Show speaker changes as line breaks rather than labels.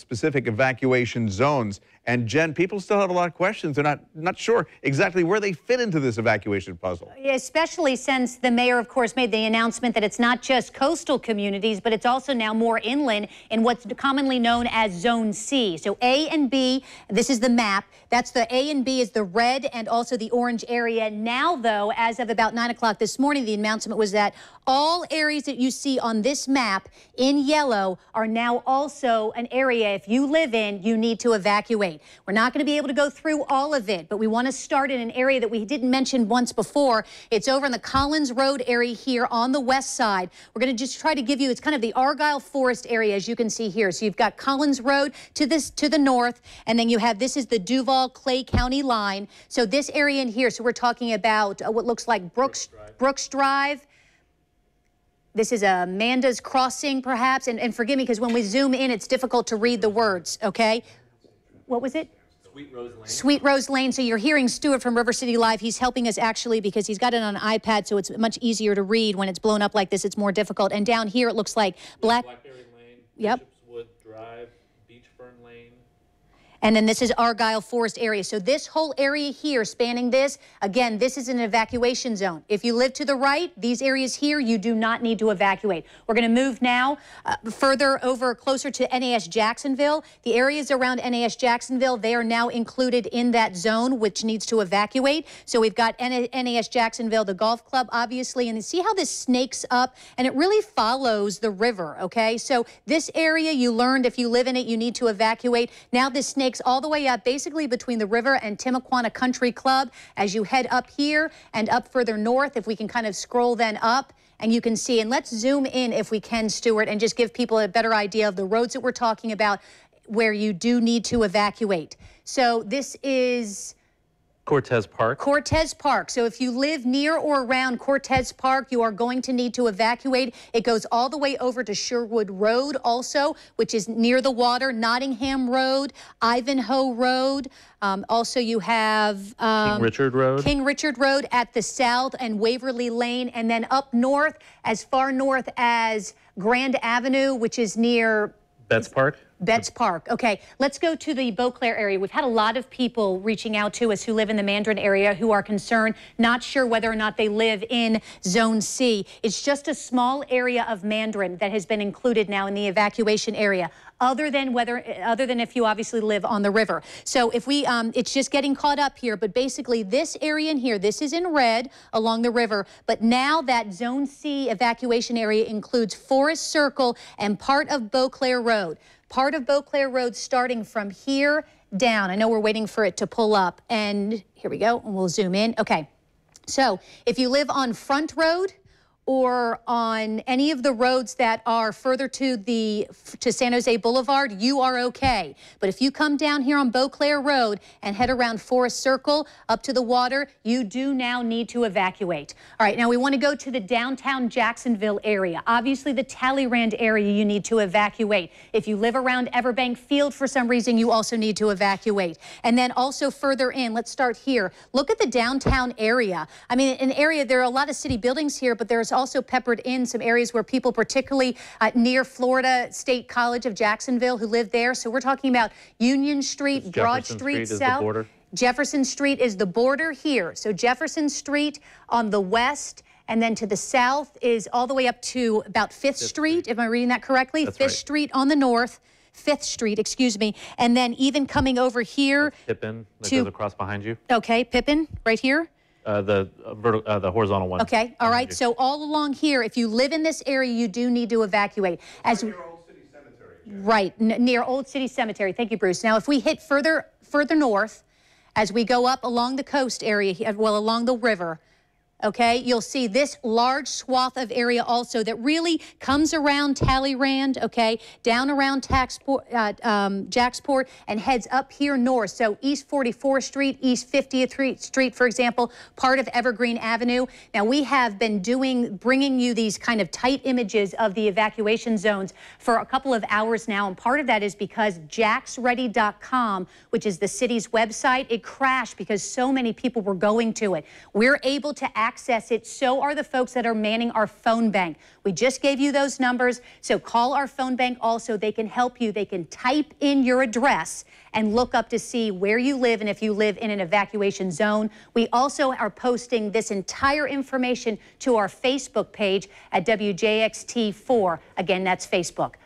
specific evacuation zones. And Jen, people still have a lot of questions. They're not sure exactly where they fit into this evacuation puzzle.
Especially since the mayor, of course, made the announcement that it's not just coastal communities, but it's also now more inland in what's commonly known as Zone C. So A and B, this is the map. That's the A and B is the red and also the orange area. Now, though, as of about 9 o'clock this morning, the announcement was that all areas that you see on this map in yellow are now also an area, if you live in, you need to evacuate. We're not going to be able to go through all of it, but we want to start in an area that we didn't mention once before. It's over in the Collins Road area here on the west side. We're going to just try to give you, it's kind of the Argyle Forest area, as you can see here. So you've got Collins Road to the north, and then you have, this is the Duval Clay County line. So this area in here, so we're talking about what looks like Brooks Drive. This is Amanda's Crossing, perhaps. And forgive me, because when we zoom in, it's difficult to read the words, okay? What was it?
Sweet Rose Lane.
Sweet Rose Lane. So you're hearing Stuart from River City Live. He's helping us actually because he's got it on an iPad, so it's much easier to read. When it's blown up like this, it's more difficult. And down here, it looks like
Blackberry Lane,
yep.
Bishopswood Drive, Beachburn Lane.
And then this is Argyle Forest area. So this whole area here spanning this, again, this is an evacuation zone. If you live to the right, these areas here, you do not need to evacuate. We're going to move now further over closer to NAS Jacksonville. The areas around NAS Jacksonville, they are now included in that zone, which needs to evacuate. So we've got NAS Jacksonville, the golf club, obviously, and see how this snakes up, and it really follows the river, okay? So this area, you learned if you live in it, you need to evacuate. Now this snake all the way up basically between the river and Timuquana Country Club as you head up here and up further north. If we can kind of scroll then up and you can see, and let's zoom in if we can, Stuart, and just give people a better idea of the roads that we're talking about where you do need to evacuate. So this is
Cortez Park.
Cortez Park. So if you live near or around Cortez Park, you are going to need to evacuate. It goes all the way over to Sherwood Road also, which is near the water, Nottingham Road, Ivanhoe Road. Also, you have
King Richard Road.
King Richard Road at the south and Waverly Lane. And then up north, as far north as Grand Avenue, which is near
Betts Park.
Betts Park. Okay, let's go to the Beauclair area. We've had a lot of people reaching out to us who live in the Mandarin area who are concerned, not sure whether or not they live in Zone C. It's just a small area of Mandarin that has been included now in the evacuation area, other than if you obviously live on the river. So if we, it's just getting caught up here, but basically this area in here, this is in red along the river, but now that Zone C evacuation area includes Forest Circle and part of Beauclair Road. Part of Beauclair Road starting from here down. I know we're waiting for it to pull up, and here we go, and we'll zoom in. Okay, so if you live on Front Road or on any of the roads that are further to San Jose Boulevard, you are okay. But if you come down here on Beauclair Road and head around Forest Circle up to the water, you do now need to evacuate. All right, now we want to go to the downtown Jacksonville area. Obviously, the Talleyrand area you need to evacuate. If you live around Everbank Field for some reason, you also need to evacuate. And then also further in, let's start here. Look at the downtown area. I mean, an area, there are a lot of city buildings here, but there's also peppered in some areas where people, particularly near Florida State College of Jacksonville, who live there. So we're talking about Union Street, Broad Street South. Jefferson Street is the border here. So Jefferson Street on the west, and then to the south is all the way up to about Fifth Street. Am I reading that correctly?
That's
Fifth
right.
Street on the north. 5th Street, excuse me, and then even coming over here.
That's Pippin that goes across behind you.
Okay, Pippin, right here.
The horizontal one.
Okay, all right. So all along here, if you live in this area, you do need to evacuate. As
Near Old City Cemetery.
Right, near Old City Cemetery. Thank you, Bruce. Now, if we hit further north, as we go up along the coast area, well, along the river, okay, you'll see this large swath of area also that really comes around Talleyrand, okay, down around Jacksport and heads up here north. So East 44th Street, East 50th Street, for example, part of Evergreen Avenue. Now, we have been bringing you these kind of tight images of the evacuation zones for a couple of hours now, and part of that is because jacksready.com, which is the city's website, it crashed because so many people were going to it. We're able to access it. So are the folks that are manning our phone bank. We just gave you those numbers, so call our phone bank also. They can help you. They can type in your address and look up to see where you live and if you live in an evacuation zone. We also are posting this entire information to our Facebook page at WJXT4. Again, that's Facebook.